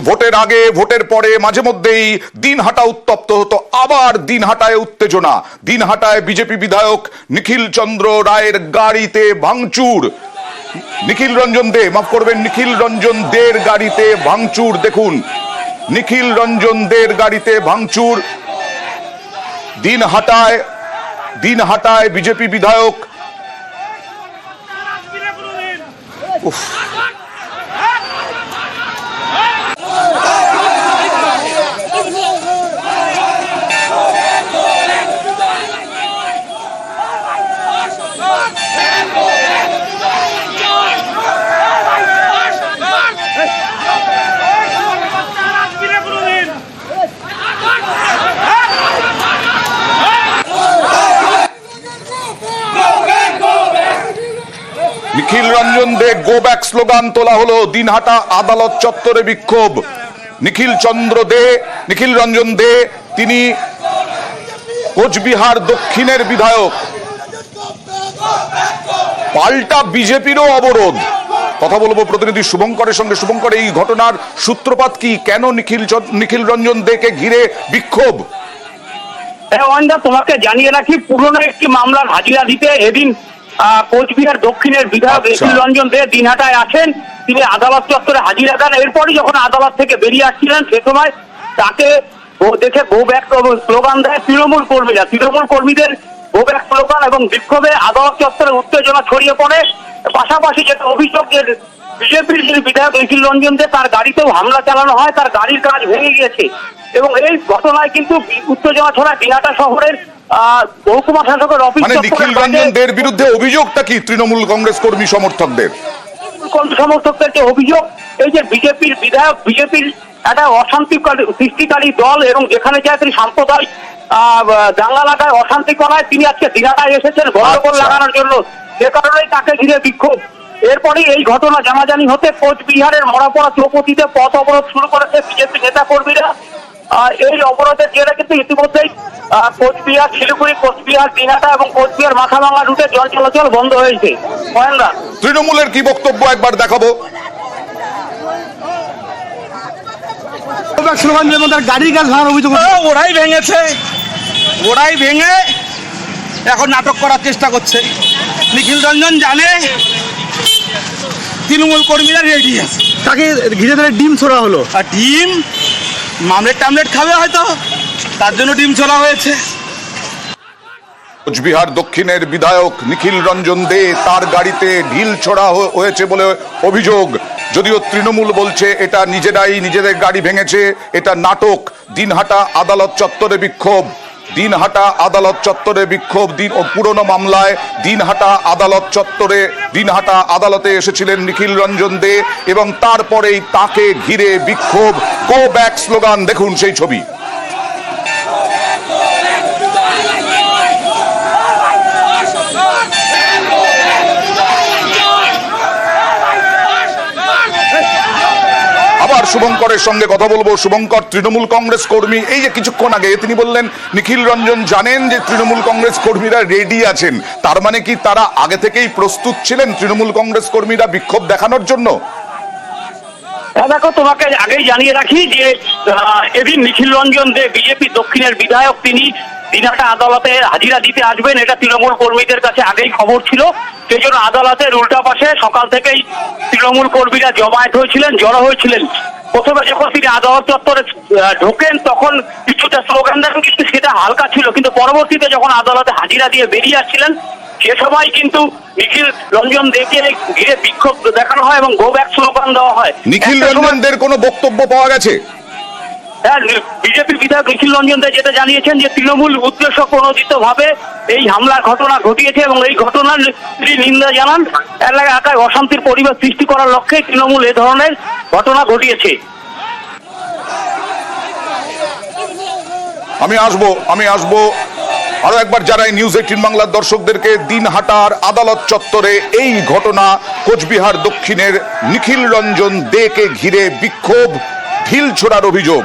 ভোটের আগে ভোটের পরে মাঝে মধ্যেই দিনহাটা উত্তপ্ত হতো, আবার দিনহাটায় উত্তেজনা। দিনহাটায় বিজেপি বিধায়ক নিখিল চন্দ্র রায়ের গাড়িতে ভাঙচুর। নিখিল রঞ্জন দে, মাফ করবেন, নিখিল রঞ্জন দের গাড়িতে ভাঙচুর। দেখুন, নিখিল রঞ্জন দের গাড়িতে ভাঙচুর। দিনহাটায় বিজেপি বিধায়ক নিখিল রঞ্জন দে গো ব্যাক স্লোগান তোলা হলো। দিনহাটা আদালত চত্বরে বিক্ষোভ। নিখিল রঞ্জন দে তিনি কোচবিহার দক্ষিণের বিধায়ক। পাল্টা বিজেপিরও অবরোধ। কথা বলবো প্রতিনিধি শুভঙ্করের সঙ্গে। শুভঙ্কর, এই ঘটনার সূত্রপাত কি? কেন নিখিল রঞ্জন দেকে ঘিরে বিক্ষোভ? তোমাকে জানিয়ে রাখি, পুরনো একটি মামলার হাজিরা দিতে এদিন কোচবিহার দক্ষিণের বিধায়ক নিখিল রঞ্জন দে দিনহাটায় আসেন। তিনি আদালত চত্বরে হাজিরা দেন। এরপরই যখন আদালত থেকে বেরিয়ে আসছিলেন, সে সময় তাকে দেখে গো ব্যাক স্লোগান দেয় তৃণমূল কর্মীরা। তৃণমূল কর্মীদের গো ব্যাক স্লোগান এবং বিক্ষোভে আদালত চত্বরে উত্তেজনা ছড়িয়ে পড়ে। পাশাপাশি যেটা অভিযোগ, যে বিজেপির যিনি বিধায়ক নিখিল রঞ্জন দে, তার গাড়িতেও হামলা চালানো হয়, তার গাড়ির কাঁচ ভেঙে গিয়েছে। এবং এই ঘটনায় কিন্তু উত্তেজনা ছড়ায় দিনহাটা শহরের মহকুমা শাসকের অফিস। নিখিল রঞ্জন দের বিরুদ্ধে অভিযোগটা কি? তৃণমূল কংগ্রেস কর্মী সমর্থকদের যে অভিযোগ, এই যে বিজেপির বিধায়ক বিজেপির একটা অশান্তি সৃষ্টিকারী দল, এবং যেখানে যায় তিনি সাম্প্রদায়িক দাঙ্গা লাগায়, অশান্তি করায়, তিনি আজকে দিনহাটায় এসেছেন গন্ডগোল লাগানোর জন্য। যে কারণেই তাকে ঘিরে বিক্ষোভ। এরপরই এই ঘটনা জানাজানি হতে কোচবিহারের মরাপড়া চৌপতিতে পথ অবরোধ শুরু করেছে বিজেপি নেতা কর্মীরা। এই অবরোধের জেরে কিন্তু ইতিমধ্যেই কোচবিহার শিলিগুড়ি, কোচবিহার দিনহাটা এবং কোচবিহার মাথাভাঙা রুটে জল চলাচল বন্ধ হয়েছে। তৃণমূলের কি বক্তব্য একবার দেখাবো। গাড়ির কাজ ভাঙার অভিযোগ ওরাই ভেঙেছে, ওরাই ভেঙে এখন নাটক করার চেষ্টা করছে। নিখিল রঞ্জন জানে তৃণমূল কর্মীরা রেডি আছে, তাকে ঘিরে ধরে ডিম ছোড়া হলো। আর ডিম মামলেট খাবে হয়তো, তার জন্য ডিম ছোড়া হয়েছে। কোচবিহার দক্ষিণের বিধায়ক নিখিল রঞ্জন দে, তার গাড়িতে ঢিল ছোড়া হয়েছে বলে অভিযোগ। যদিও তৃণমূল বলছে এটা নিজেরাই নিজেদের গাড়ি ভেঙেছে, এটা নাটক। দিনহাটা আদালত চত্বরে বিক্ষোভ। দিনহাটা আদালত চত্বরে বিক্ষোভ। পুরনো মামলায় দিনহাটা আদালতে এসেছিলেন নিখিল রঞ্জন দে, এবং তারপরেই তাকে ঘিরে বিক্ষোভ, গো ব্যাক স্লোগান। দেখুন সেই ছবি। আবার শুভঙ্করের সঙ্গে কথা বলবো। শুভঙ্কর, তৃণমূল কংগ্রেস কর্মী, এই যে কিছুক্ষণ আগে তিনি বললেন নিখিল রঞ্জন জানেন যে তৃণমূল কংগ্রেস কর্মীরা রেডি আছেন, তার মানে কি তারা আগে থেকেই প্রস্তুত ছিলেন তৃণমূল কংগ্রেস কর্মীরা বিক্ষোভ দেখানোর জন্য? দেখো, তোমাকে আগেই জানিয়ে রাখি যে এদিন নিখিল রঞ্জন দে বিজেপি দক্ষিণের বিধায়ক, তিনি দিনহাটা আদালতে হাজিরা দিতে আসবেন, এটা তৃণমূল কর্মীদের কাছে আগেই খবর ছিল। সেই জন্য আদালতের উল্টা পাশে সকাল থেকেই তৃণমূল কর্মীরা জড়ো হয়েছিলেন। প্রথমে যখন তিনি আদালত চত্বরে ঢোকেন, তখন কিছুটা স্লোগান দেন, কিন্তু সেটা হালকা ছিল। কিন্তু পরবর্তীতে যখন আদালতে হাজিরা দিয়ে বেরিয়ে আসছিলেন, সে সময় কিন্তু নিখিল রঞ্জন দেকে ঘিরে বিক্ষোভ দেখানো হয় এবং গো ব্যাক স্লোগান দেওয়া হয়। নিখিল রঞ্জন দের কোনো বক্তব্য পাওয়া গেছে? হ্যাঁ, বিজেপির বিধায়ক নিখিল রঞ্জন দে যেটা জানিয়েছেন যে তৃণমূল উদ্দেশ্য প্রণোদিত ভাবে এই হামলার ঘটনা ঘটিয়েছে, এবং এই ঘটনার নিন্দা জানান। এলাকায় অশান্তির পরিবেশ সৃষ্টি করার লক্ষ্যে তৃণমূল এ ধরনের ঘটনা ঘটিয়েছে। আমি আসবো আরো একবার জানাই নিউজ 18 বাংলার দর্শকদেরকে, দিনহাটার আদালত চত্বরে এই ঘটনা, কোচবিহার দক্ষিণের নিখিল রঞ্জন দেকে ঘিরে বিক্ষোভ, ঢিল ছোড়ার অভিযোগ।